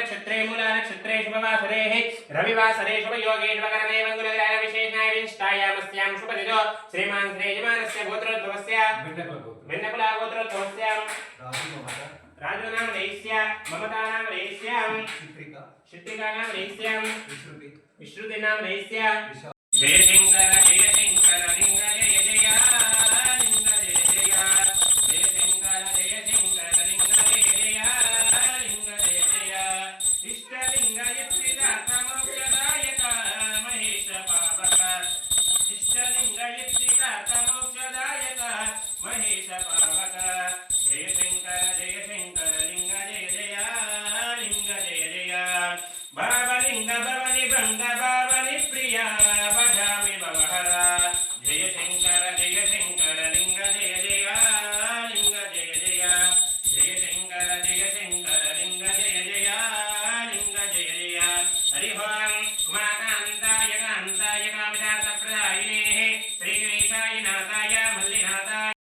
नक्षत्रे मूला नक्षत्रे शुभवासरे रविवासरे शुभयोगे शुभकरणे मंगलग्रह विशेषाय विशिष्टायामस्यां शुभदिनो श्रीमान श्रीयजमानस्य गोत्रोद्भवस्य भिन्नकुला गोत्रोद्भवस्य राजू नाम रेस्या ममता नाम रेस्यां शित्रिका नाम रेस्यां विश्रुति नाम रेस्या जय शंकर लिंग जय जय लिंग जय जय जय शंकर लिंग जय लिंग जय जय इष्टलिंग यत्सिद्धार्थमोक्षदायक महेश पावक इष्टलिंग यत्सिद्धार्थमोक्षदायक महेश पावक जय शंकर लिंग जय जय लिंग जय जय बाबलिंग भवनि भंग बाबनि प्रिया भजामि भवहरा जय शंकर लिंग जय जय लिंग जय जय जय शंकर लिंग जय जय लिंग जय जय हरि ओम उमाकान्ताय कान्ताय कामितार्थप्रदायिने श्रीगणेशाय नाथाय मल्लिनाथाय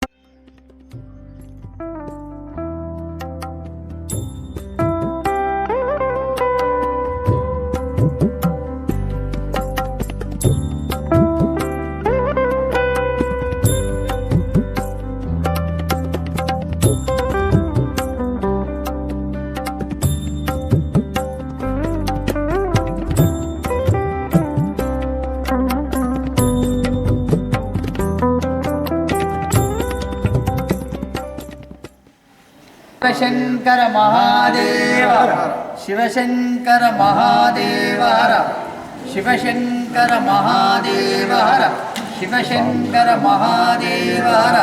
शिवशंकर महादेव शिवशंकर महादेव हर शिवशंकर महादेव हर शिवशंकर महादेव हर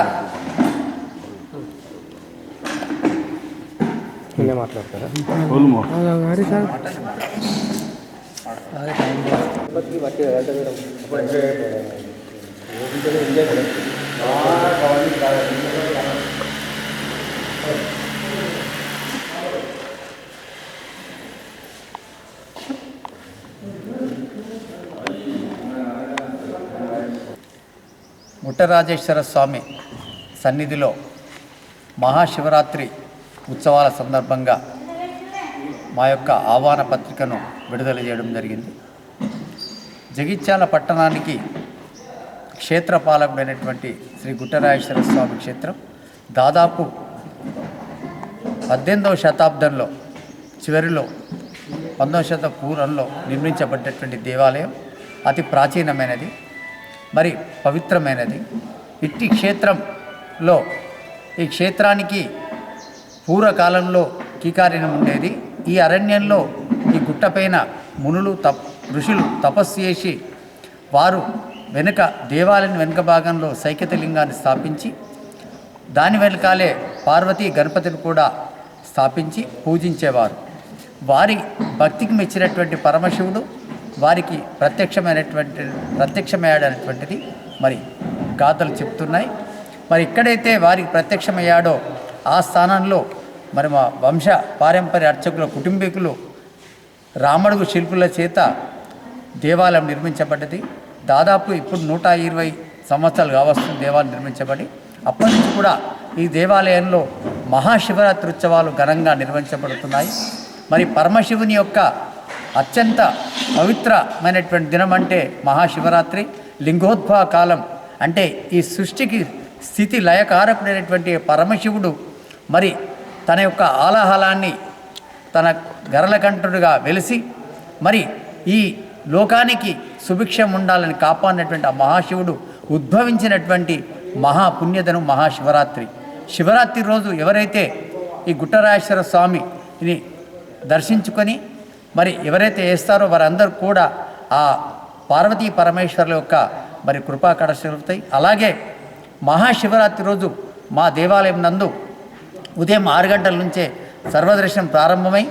ముట్టరాజేశ్వర స్వామి సన్నిధిలో మహాశివరాత్రి ఉత్సవాల సందర్భంగా మా యొక్క ఆహ్వాన పత్రికను విడుదల చేయడం జరిగింది. జగిత్యాల పట్టణానికి క్షేత్రపాలకుడైనటువంటి శ్రీ గుట్టరాజేశ్వర స్వామి క్షేత్రం దాదాపు 18వ శతాబ్దంలో చివరిలో 19వ శతాబ్ద పూర్వంలో నిర్మించబడ్డటువంటి దేవాలయం అతి ప్రాచీనమైనది, మరి పవిత్రమైనది. ఇట్టి క్షేత్రంలో ఈ క్షేత్రానికి పూర్వకాలంలో కీకారణ్యం ఉండేది. ఈ అరణ్యంలో ఈ గుట్టపైన మునులు ఋషులు తపస్సు చేసి వారు వెనుక దేవాలయం వెనుక భాగంలో సైకతలింగాన్ని స్థాపించి దాని వెనకాలే పార్వతీ గణపతిని కూడా స్థాపించి పూజించేవారు. వారి భక్తికి మెచ్చినటువంటి పరమశివుడు వారికి ప్రత్యక్షమయ్యాడనేటువంటిది మరి గాథలు చెప్తున్నాయి. మరి ఎక్కడైతే వారికి ప్రత్యక్షమయ్యాడో ఆ స్థానంలో మరి మా వంశ పారంపర్య అర్చకుల కుటుంబీకులు రామడుగు శిల్పుల చేత దేవాలయం నిర్మించబడ్డది. దాదాపు ఇప్పుడు 120 సంవత్సరాలు కావస్తుంది దేవాలయం నిర్మించబడి. అప్పటి నుంచి కూడా ఈ దేవాలయంలో మహాశివరాత్రి ఉత్సవాలు ఘనంగా నిర్వహించబడుతున్నాయి. మరి పరమశివుని యొక్క అత్యంత పవిత్రమైనటువంటి దినం అంటే మహాశివరాత్రి. లింగోద్భవ కాలం అంటే ఈ సృష్టికి స్థితి లయకారకుడైనటువంటి పరమశివుడు మరి తన యొక్క ఆలాహలాన్ని తన గరళకంఠుడుగా వెలిసి మరి ఈ లోకానికి సుభిక్షం ఉండాలని కాపాడినటువంటి ఆ మహాశివుడు ఉద్భవించినటువంటి మహాపుణ్యదనం మహాశివరాత్రి. శివరాత్రి రోజు ఎవరైతే ఈ గుట్టరాజేశ్వర స్వామిని దర్శించుకొని మరి ఎవరైతే వేస్తారో వారందరూ కూడా ఆ పార్వతీ పరమేశ్వరుల యొక్క మరి కృపా కటాక్షాలుతాయి. అలాగే మహాశివరాత్రి రోజు మా దేవాలయం నందు ఉదయం 6 గంటల నుంచే సర్వదర్శనం ప్రారంభమై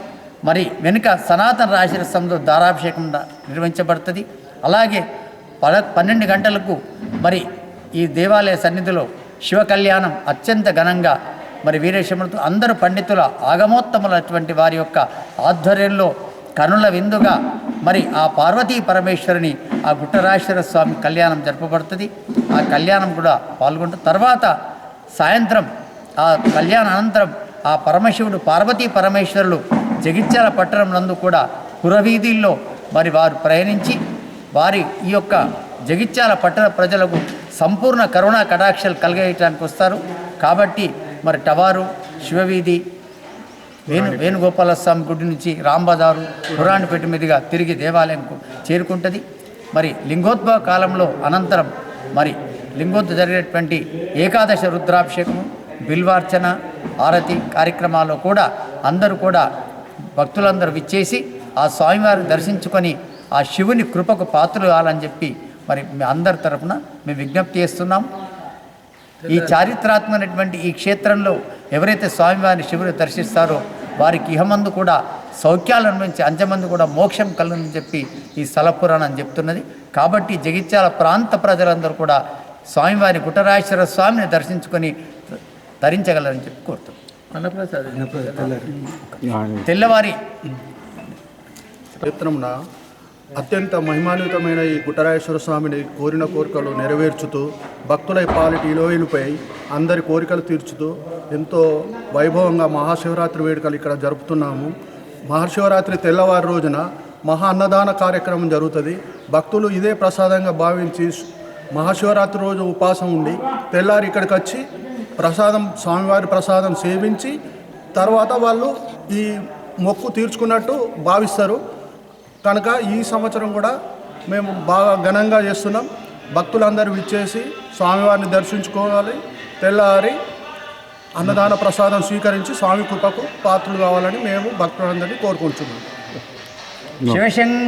మరి వెనుక సనాతన రాశిరసంలో దారాభిషేకం నిర్వహించబడుతుంది. అలాగే 12 గంటలకు మరి ఈ దేవాలయ సన్నిధిలో శివ కళ్యాణం అత్యంత ఘనంగా మరి వీరేశములతో అందరూ పండితుల ఆగమోత్తములటువంటి వారి యొక్క ఆధ్వర్యంలో కనుల విందుగా మరి ఆ పార్వతీ పరమేశ్వరుని ఆ గుట్టరాజేశ్వర స్వామి కళ్యాణం జరపబడుతుంది. ఆ కళ్యాణం కూడా పాల్గొంటారు. తర్వాత సాయంత్రం ఆ కళ్యాణ అనంతరం ఆ పరమశివుడు పార్వతీ పరమేశ్వరులు జగిత్యాల పట్టణం నందు కూడా పురవీధుల్లో మరి వారు ప్రయాణించి వారి ఈ యొక్క జగిత్యాల పట్టణ ప్రజలకు సంపూర్ణ కరుణా కటాక్షాలు కలిగేయటానికి వస్తారు. కాబట్టి మరి టవారు, శివవీధి, వేణుగోపాల స్వామి గుడి నుంచి రాంబజారు, పురాణపేట మీదుగా తిరిగి దేవాలయంకు చేరుకుంటుంది. మరి లింగోద్భవ కాలంలో అనంతరం మరి లింగోద్భవ జరిగేటువంటి ఏకాదశ రుద్రాభిషేకము, బిల్వార్చన, ఆరతి కార్యక్రమాల్లో కూడా అందరూ కూడా భక్తులందరూ విచ్చేసి ఆ స్వామివారిని దర్శించుకొని ఆ శివుని కృపకు పాత్రలు కావాలని చెప్పి మరి మీ అందరి తరఫున మేము విజ్ఞప్తి చేస్తున్నాం. ఈ చారిత్రాత్మకమైనటువంటి ఈ క్షేత్రంలో ఎవరైతే స్వామివారిని శివుని దర్శిస్తారో వారికి ఇహమందు కూడా సౌఖ్యాలు అనుభవించి అంచెమందు కూడా మోక్షం కలుగునని చెప్పి ఈ స్థల పురాణం చెప్తున్నది. కాబట్టి జగిత్యాల ప్రాంత ప్రజలందరూ కూడా స్వామివారి గుట్టరాజేశ్వర స్వామిని దర్శించుకొని ధరించగలరని చెప్పి కోరుతున్నాం. తెల్లవారి క్షేత్రమున అత్యంత మహిమాన్వితమైన ఈ గుట్టరాజేశ్వర స్వామిని కోరిన కోరికలు నెరవేర్చుతూ భక్తుల పాలిటి ఇలోయిలపై అందరి కోరికలు తీర్చుతూ ఎంతో వైభవంగా మహాశివరాత్రి వేడుకలు ఇక్కడ జరుపుతున్నాము. మహాశివరాత్రి తెల్లవారి రోజున మహా అన్నదాన కార్యక్రమం జరుగుతుంది. భక్తులు ఇదే ప్రసాదంగా భావించి మహాశివరాత్రి రోజు ఉపవాసం ఉండి తెల్లారి ఇక్కడికి వచ్చి స్వామివారి ప్రసాదం సేవించి తర్వాత వాళ్ళు ఈ మొక్కు తీర్చుకున్నట్టు భావిస్తారు. కనుక ఈ సంవత్సరం కూడా మేము బాగా ఘనంగా చేస్తున్నాం. భక్తులందరూ విచ్చేసి స్వామివారిని దర్శించుకోవాలి, తెల్లారి అన్నదాన ప్రసాదం స్వీకరించి స్వామి కృపకు పాత్రలు కావాలని మేము భక్తులందరినీ కోరుకుంటున్నాం. శివశంకర